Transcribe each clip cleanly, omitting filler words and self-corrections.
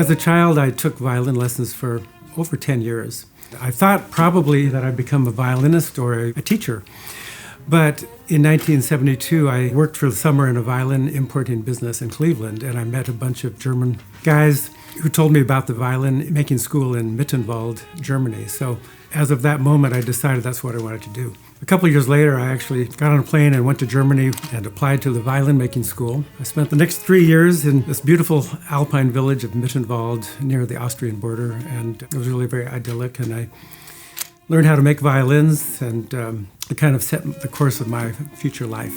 As a child, I took violin lessons for over 10 years. I thought probably that I'd become a violinist or a teacher. But in 1972, I worked for the summer in a violin importing business in Cleveland, and I met a bunch of German guys who told me about the violin making school in Mittenwald, Germany. So as of that moment, I decided that's what I wanted to do. A couple of years later, I actually got on a plane and went to Germany and applied to the violin making school. I spent the next 3 years in this beautiful alpine village of Mittenwald near the Austrian border, and it was really very idyllic, and I learned how to make violins, and it kind of set the course of my future life.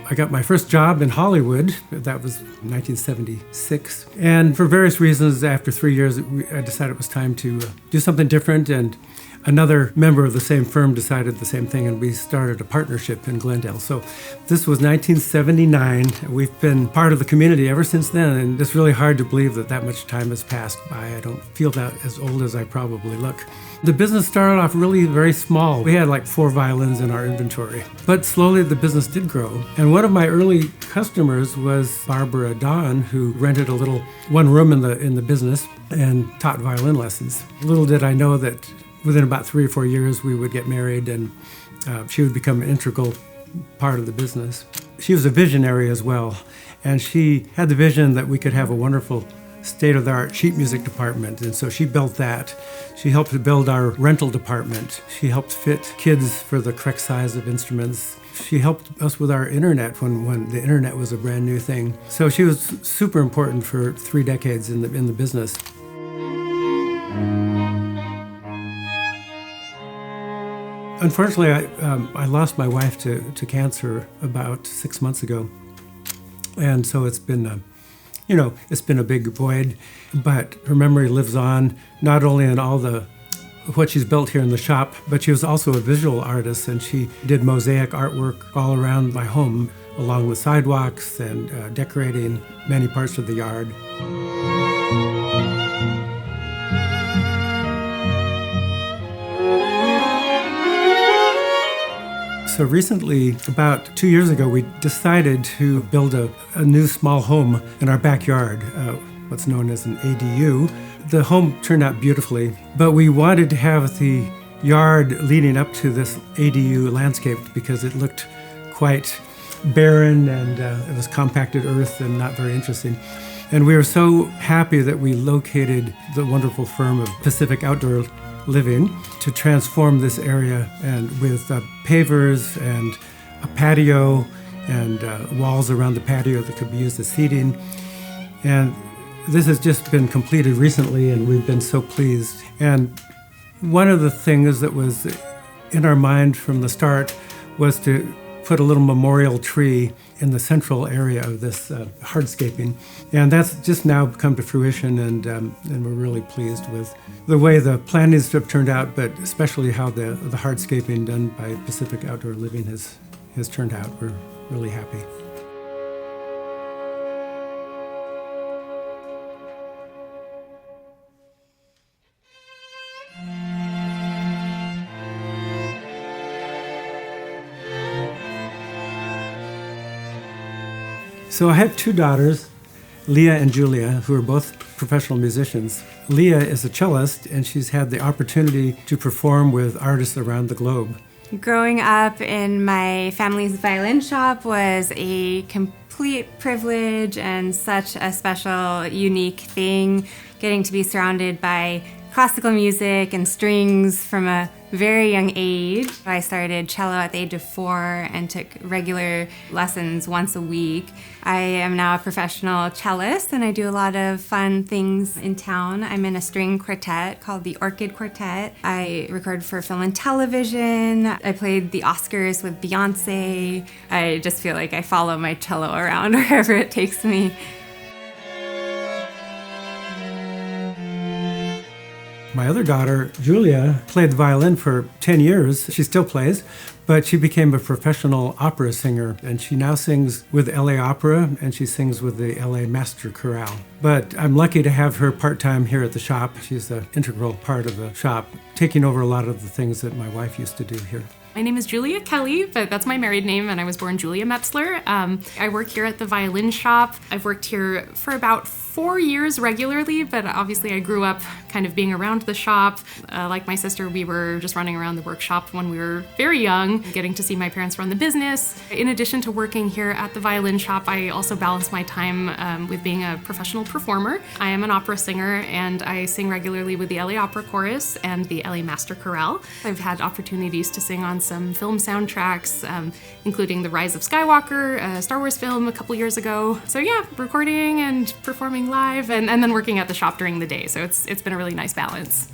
I got my first job in Hollywood. That was 1976. And for various reasons, after 3 years, I decided it was time to do something different. And another member of the same firm decided the same thing, and we started a partnership in Glendale. So this was 1979. We've been part of the community ever since then, and it's really hard to believe that that much time has passed by. I don't feel that as old as I probably look. The business started off really very small. We had like 4 violins in our inventory, but slowly the business did grow. And one of my early customers was Barbara Dawn, who rented a little one room in the business and taught violin lessons. Little did I know that within about 3 or 4 years we would get married, and she would become an integral part of the business. She was a visionary as well, and she had the vision that we could have a wonderful state-of-the-art sheet music department, and so she built that. She helped to build our rental department. She helped fit kids for the correct size of instruments. She helped us with our internet when the internet was a brand new thing. So she was super important for 3 decades in the business. Unfortunately, I lost my wife to cancer about 6 months ago, and so it's been it's been a big void, but her memory lives on, not only in all what she's built here in the shop, but she was also a visual artist, and she did mosaic artwork all around my home, along the sidewalks and decorating many parts of the yard. So recently, about 2 years ago, we decided to build a new small home in our backyard, what's known as an ADU. The home turned out beautifully, but we wanted to have the yard leading up to this ADU landscaped because it looked quite barren, and it was compacted earth and not very interesting. And we were so happy that we located the wonderful firm of Pacific Outdoor Living to transform this area, and with pavers and a patio and walls around the patio that could be used as seating. And this has just been completed recently, and we've been so pleased. And one of the things that was in our mind from the start was to put a little memorial tree in the central area of this hardscaping. And that's just now come to fruition, and we're really pleased with the way the plantings have turned out, but especially how the hardscaping done by Pacific Outdoor Living has turned out. We're really happy. So I have 2 daughters, Leah and Julia, who are both professional musicians. Leah is a cellist, and she's had the opportunity to perform with artists around the globe. Growing up in my family's violin shop was a complete privilege and such a special, unique thing, getting to be surrounded by classical music and strings from a very young age. I started cello at the age of 4 and took regular lessons once a week. I am now a professional cellist, and I do a lot of fun things in town. I'm in a string quartet called the Orchid Quartet. I record for film and television. I played the Oscars with Beyonce. I just feel like I follow my cello around wherever it takes me. My other daughter, Julia, played the violin for 10 years. She still plays, but she became a professional opera singer, and she now sings with LA Opera, and she sings with the LA Master Chorale. But I'm lucky to have her part-time here at the shop. She's an integral part of the shop, taking over a lot of the things that my wife used to do here. My name is Julia Kelly, but that's my married name, and I was born Julia Metzler. I work here at the Violin Shop. I've worked here for about 4 years regularly, but obviously I grew up kind of being around the shop. Like my sister, we were just running around the workshop when we were very young, getting to see my parents run the business. In addition to working here at the Violin Shop, I also balance my time with being a professional performer. I am an opera singer, and I sing regularly with the LA Opera Chorus and the LA Master Chorale. I've had opportunities to sing on some film soundtracks, including The Rise of Skywalker, a Star Wars film a couple years ago. So yeah, recording and performing live, and then working at the shop during the day. So it's been a really nice balance.